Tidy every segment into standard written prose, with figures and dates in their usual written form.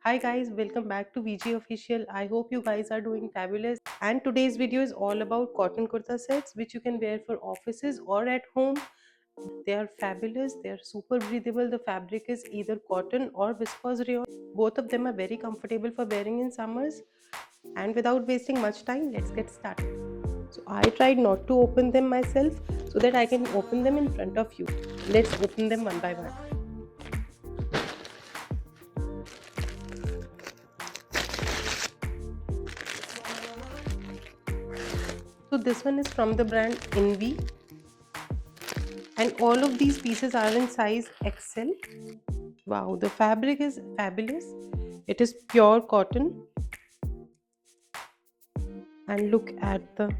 Hi guys, welcome back to VG Official. I hope you guys are doing fabulous. And today's video is all about cotton kurta sets which you can wear for offices or at home. They are fabulous, they are super breathable. The fabric is either cotton or viscose rayon. Both of them are very comfortable for wearing in summers. And without wasting much time, let's get started. So I tried not to open them myself so that I can open them in front of you. Let's open them one by one. So this one is from the brand Envy, and all of these pieces are in size XL. Wow, the fabric is fabulous. It is pure cotton, and look at the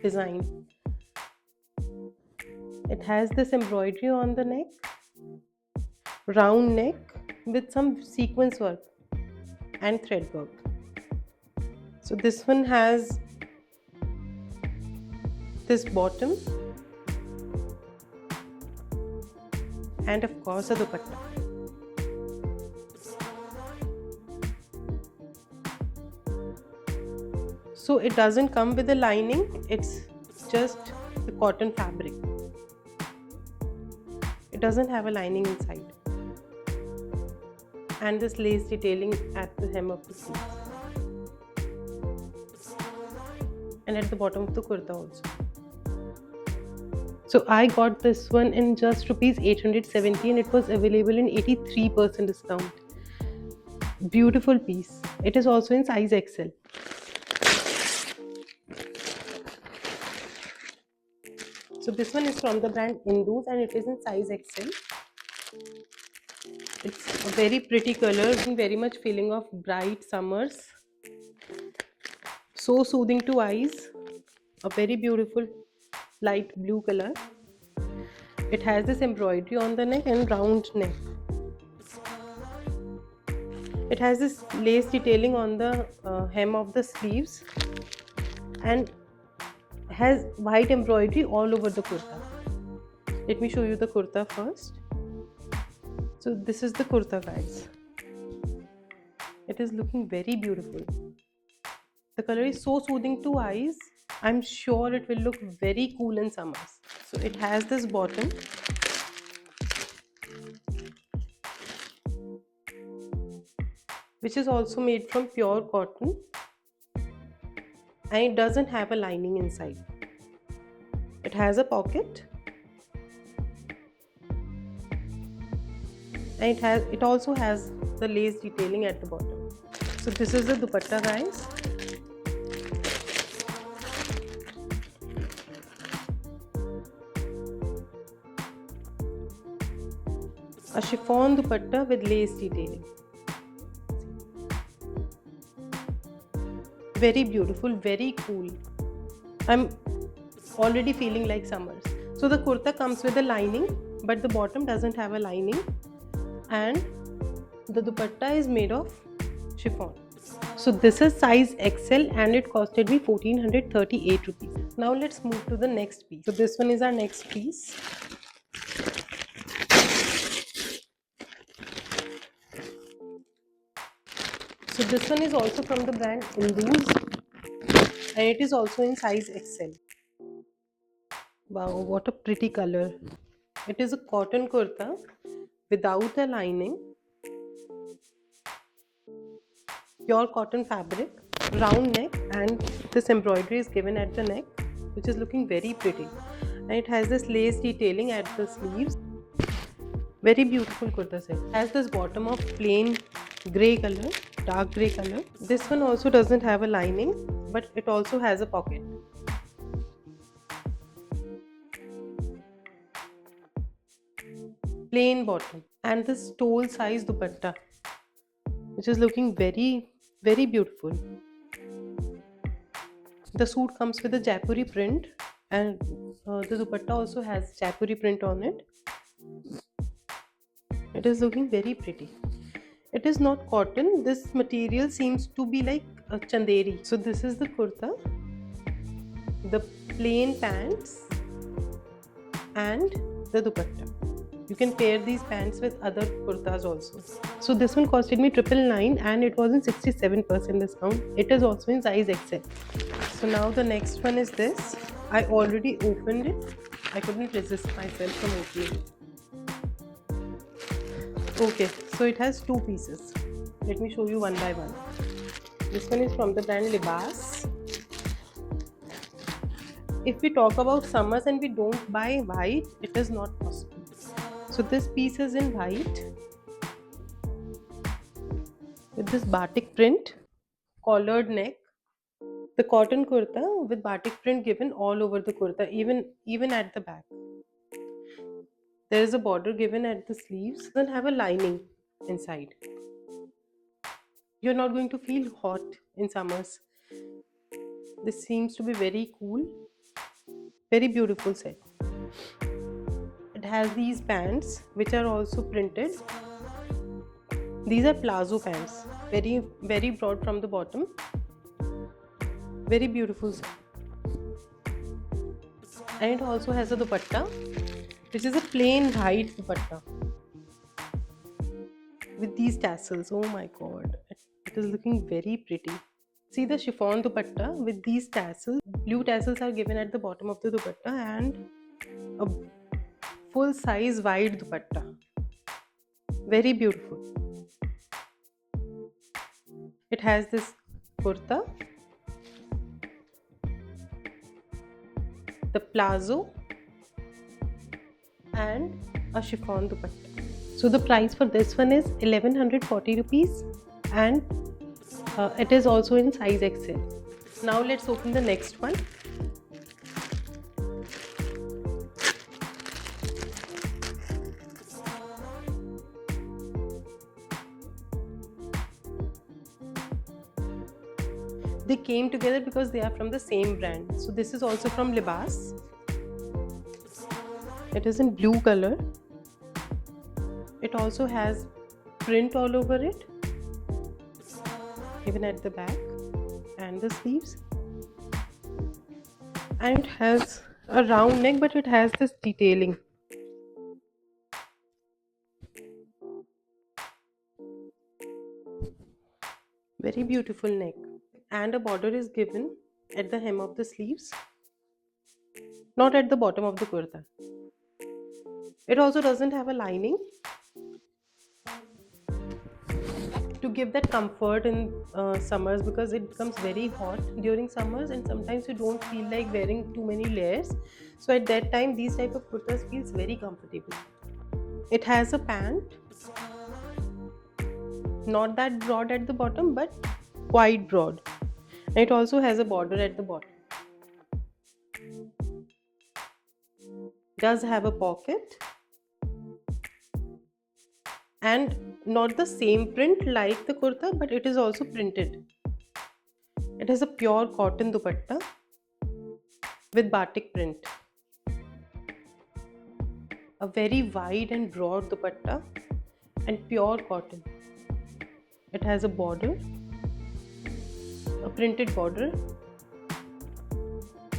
design. It has this embroidery on the neck, round neck with some sequence work and thread work. So this one has this bottom and of course a dupatta. So it doesn't come with a lining, it's just the cotton fabric. It doesn't have a lining inside. And this lace detailing at the hem of the sleeve. And at the bottom of the kurta also. So I got this one in just rupees 870 and it was available in 83% discount. Beautiful piece. It is also in size XL. So this one is from the brand Indus and it is in size XL. It's a very pretty color, very much feeling of bright summers. So soothing to eyes. A very beautiful light blue color. It has this embroidery on the neck and round neck. It has this lace detailing on the hem of the sleeves and has white embroidery all over the kurta. Let me show you the kurta first. So this is the kurta, guys. It is looking very beautiful. The color is so soothing to eyes. I'm sure it will look very cool in summers. So it has this bottom, which is also made from pure cotton, and it doesn't have a lining inside. It has a pocket, and it also has the lace detailing at the bottom. So this is the dupatta, guys. A chiffon dupatta with lace detailing. Very beautiful, very cool. I'm already feeling like summers. So the kurta comes with a lining, but the bottom doesn't have a lining, and the dupatta is made of chiffon. So this is size XL and it costed me 1438 rupees. Now let's move to the next piece. So this one is our next piece. So this one is also from the brand Indus and it is also in size XL. Wow, what a pretty color. It is a cotton kurta without a lining, pure cotton fabric, round neck, and this embroidery is given at the neck, which is looking very pretty. And it has this lace detailing at the sleeves. Very beautiful kurta set. Has this bottom of plain grey color, dark grey color. This one also doesn't have a lining, but it also has a pocket. Plain bottom and this stole size dupatta, which is looking very beautiful. The suit comes with a Jaipuri print and the dupatta also has Jaipuri print on it. It is looking very pretty. It is not cotton. This material seems to be like a chanderi. So this is the kurta, the plain pants and the dupatta. You can pair these pants with other kurtas also. So this one costed me 999 and it was in 67% discount. It is also in size XL. So now the next one is this. I already opened it. I couldn't resist myself from opening it. Okay, so it has two pieces. Let me show you one by one. This one is from the brand Libas. If we talk about summers and we don't buy white, it is not possible. So this piece is in white with this batik print, collared neck. The cotton kurta with batik print given all over the kurta, even at the back. There is a border given at the sleeves. It doesn't have a lining inside. You're not going to feel hot in summers. This seems to be very cool. Very beautiful set. It has these pants which are also printed. These are palazzo pants. Very broad from the bottom. Very beautiful set. And it also has a dupatta, which is a plain white dupatta with these tassels. Oh my god, it is looking very pretty. See the chiffon dupatta with these tassels. Blue tassels are given at the bottom of the dupatta and a full size wide dupatta. Very beautiful. It has this kurta, the palazzo and a chiffon dupatta. So the price for this one is 1140 rupees and it is also in size XL. Now let's open the next one. They came together because they are from the same brand. So this is also from Libas. It is in blue color. It also has print all over it, even at the back and the sleeves. And it has a round neck, but it has this detailing. Very beautiful neck. And a border is given at the hem of the sleeves, not at the bottom of the kurta. It also doesn't have a lining to give that comfort in summers, because it becomes very hot during summers and sometimes you don't feel like wearing too many layers. So at that time these type of kurtas feels very comfortable. It has a pant, not that broad at the bottom but quite broad. And it also has a border at the bottom. Does have a pocket and not the same print like the kurta, but it is also printed. It has a pure cotton dupatta with batik print. A very wide and broad dupatta and pure cotton. It has a border, a printed border,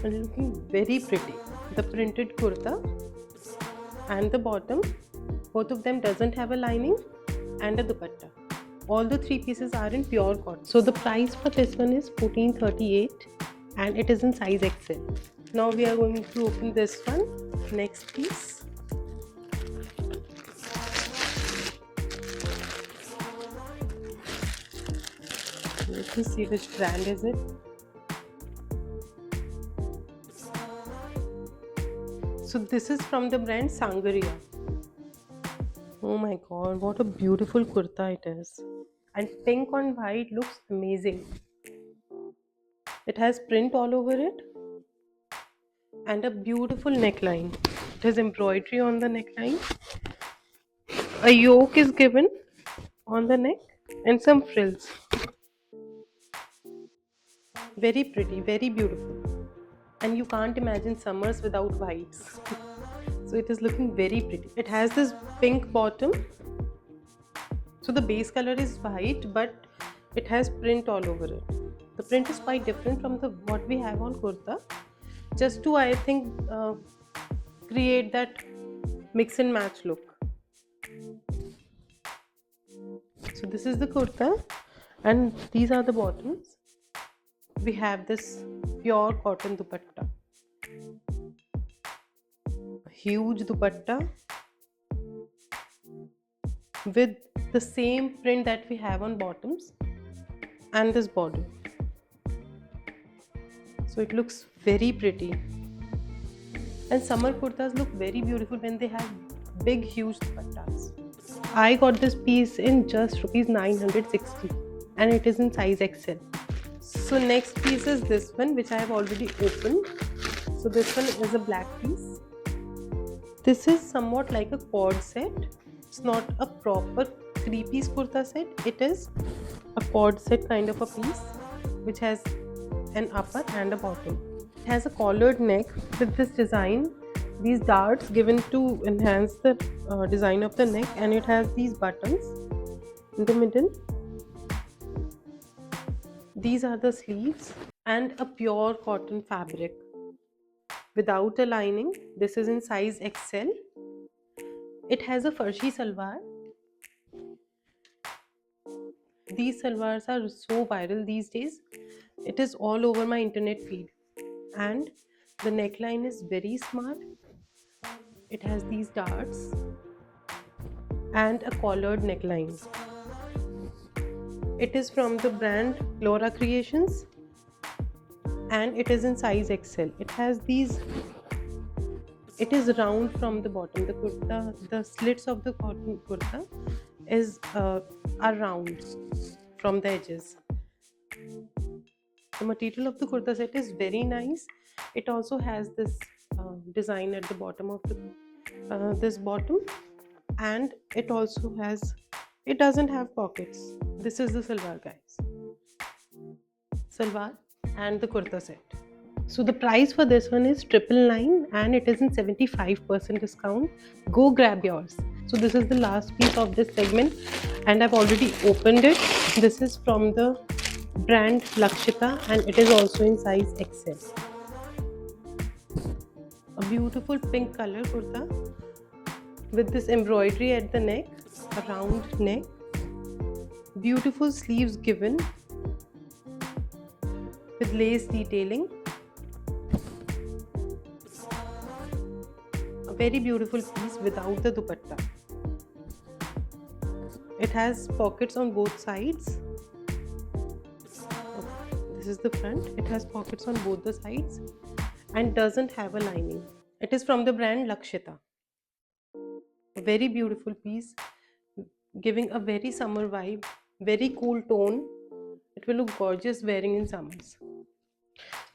and looking very pretty. The printed kurta and the bottom, both of them doesn't have a lining and a dupatta. All the three pieces are in pure cotton. So the price for this one is 1438 and it is in size XL. Now we are going to open this one. Next piece. Let me see which brand is it. So this is from the brand Sangaria. Oh my god, what a beautiful kurta it is. And pink on white looks amazing. It has print all over it and a beautiful neckline. It has embroidery on the neckline. A yoke is given on the neck and some frills. Very pretty, very beautiful. And you can't imagine summers without whites. So it is looking very pretty. It has this pink bottom. So the base color is white, but it has print all over it. The print is quite different from the what we have on kurta, just to I think create that mix and match look. So this is the kurta and these are the bottoms. We have this pure cotton dupatta, a huge dupatta with the same print that we have on bottoms and this border. So it looks very pretty, and summer kurtas look very beautiful when they have big huge dupattas. I got this piece in just rupees 960 and it is in size XL. So next piece is this one, which I have already opened. So this one is a black piece. This is somewhat like a cord set. It's not a proper 3-piece kurta set. It is a cord set kind of a piece which has an upper and a bottom. It has a collared neck with this design, these darts given to enhance the design of the neck, and it has these buttons in the middle. These are the sleeves and a pure cotton fabric without a lining. This is in size XL. It has a farshi salwar. These salwars are so viral these days. It is all over my internet feed, and the neckline is very smart. It has these darts and a collared neckline. It is from the brand Laura Creations and it is in size XL. It has these, it is round from the bottom. The kurta, the slits of the cotton kurta are round from the edges. The material of the kurta set is very nice. It also has this design at the bottom of the this bottom, and it also has, it doesn't have pockets. This is the salwar, guys. Salwar and the kurta set. So the price for this one is 999 and it is in 75% discount. Go grab yours. So this is the last piece of this segment and I've already opened it. This is from the brand Lakshita and it is also in size XL. A beautiful pink color kurta with this embroidery at the neck, a round neck, beautiful sleeves given with lace detailing. A very beautiful piece without the dupatta. It has pockets on both sides. This is the front. It has pockets on both the sides and doesn't have a lining. It is from the brand Lakshita. A very beautiful piece, giving a very summer vibe, very cool tone. It will look gorgeous wearing in summers.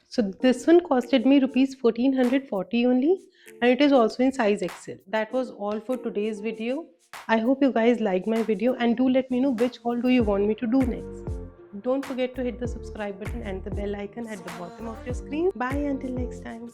So this one costed me rupees 1440 only and it is also in size XL. That was all for today's video. I hope you guys liked my video and do let me know which haul do you want me to do next. Don't forget to hit the subscribe button and the bell icon at the bottom of your screen. Bye until next time.